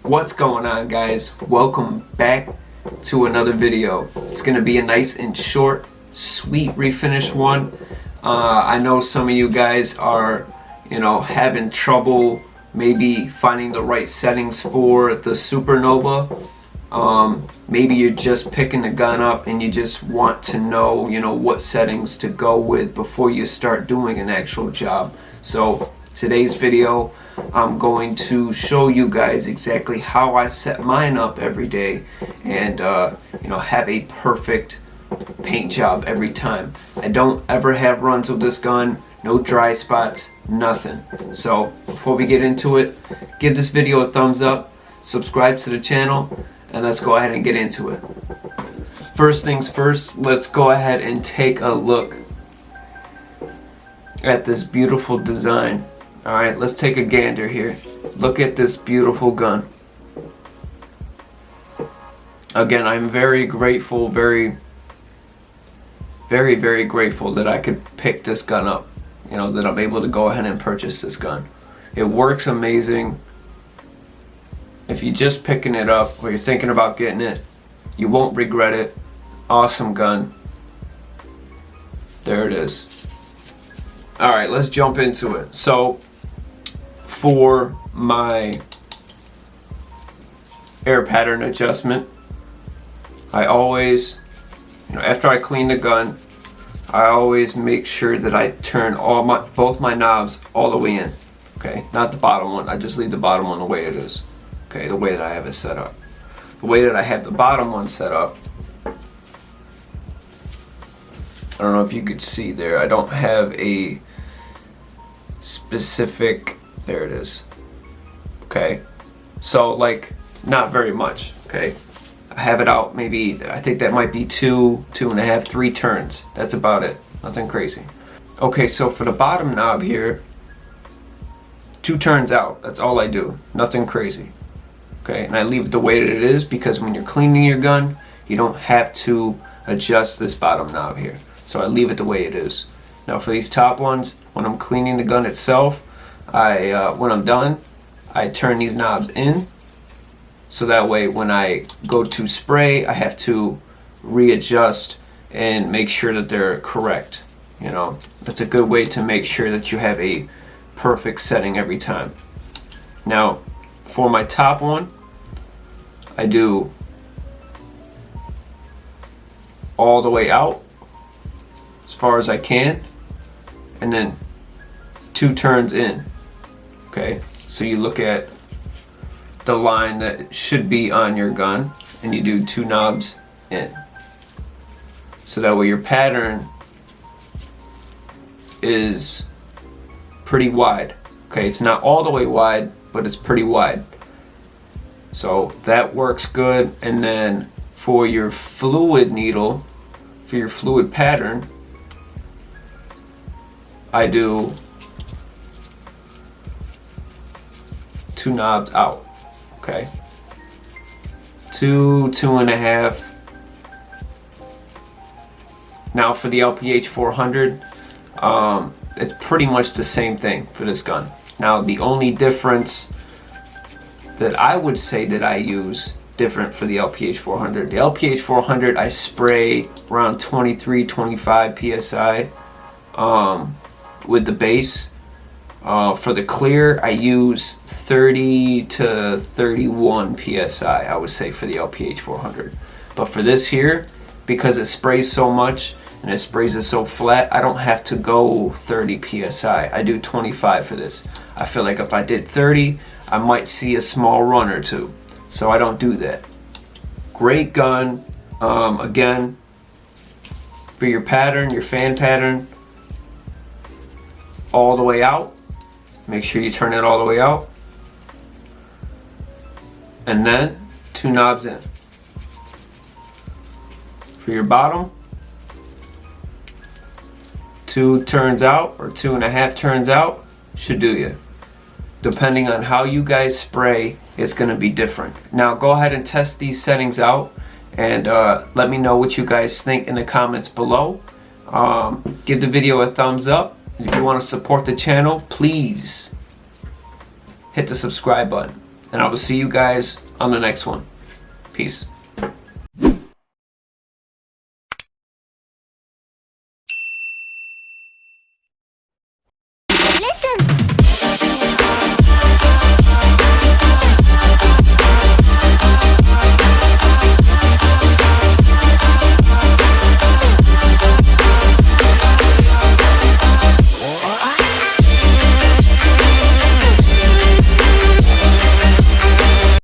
What's going on, guys? Welcome back to another video. It's gonna be a nice and short, sweet refinish one. I know some of you guys are, having trouble maybe finding the right settings for the Supernova. Maybe you're just picking the gun up and you just want to know, what settings to go with before you start doing an actual job. So today's video, I'm going to show you guys exactly how I set mine up every day and have a perfect paint job every time. I don't ever have runs with this gun, no dry spots, nothing. So before we get into it, give this video a thumbs up, subscribe to the channel, and let's go ahead and get into it. First things first, let's go ahead and take a look at this beautiful design. Alright, let's take a gander here. Look at this beautiful gun. Again, I'm very grateful, very grateful that I could pick this gun up. That I'm able to go ahead and purchase this gun. It works amazing. If you're just picking it up or you're thinking about getting it, you won't regret it. Awesome gun. There it is. Alright, let's jump into it. So, for my air pattern adjustment, I always, after I clean the gun, I always make sure that I turn both my knobs all the way in. Okay, not the bottom one. I just leave the bottom one the way it is. Okay, the way that I have it set up. The way that I have the bottom one set up, I don't know if you could see there. I don't have a specific, there it is. Okay, so not very much. Okay, I have it out maybe, I think that might be 2.5, 3 turns. That's about it, nothing crazy. Okay, so for the bottom knob here, 2 turns out, that's all I do, nothing crazy. Okay, and I leave it the way that it is because when you're cleaning your gun, you don't have to adjust this bottom knob here. So I leave it the way it is. Now for these top ones, when I'm cleaning the gun itself, when I'm done, I turn these knobs in. So that way when I go to spray, I have to readjust and make sure that they're correct. That's a good way to make sure that you have a perfect setting every time. Now, for my top one, I do all the way out as far as I can, and then 2 turns in. Okay, so you look at the line that should be on your gun and you do 2 knobs in. So that way your pattern is pretty wide. Okay, it's not all the way wide, but it's pretty wide. So that works good. And then for your fluid needle, for your fluid pattern, I do 2 knobs out. Okay, 2.5. Now for the LPH 400, it's pretty much the same thing for this gun. Now the only difference that I would say that I use different for the LPH 400, the LPH 400 I spray around 23-25 psi with the base. For the clear, I use 30 to 31 psi, I would say, for the LPH 400. But for this here, because it sprays so much and it sprays it so flat, I don't have to go 30 psi. I do 25 for this. I feel like if I did 30, I might see a small run or two. So I don't do that. Great gun. Again, for your pattern, your fan pattern, all the way out. Make sure you turn it all the way out. And then 2 knobs in. For your bottom, 2 turns out or 2.5 turns out should do you. Depending on how you guys spray, it's going to be different. Now go ahead and test these settings out and let me know what you guys think in the comments below. Give the video a thumbs up. If you want to support the channel, please hit the subscribe button. and I will see you guys on the next one. Peace. Listen.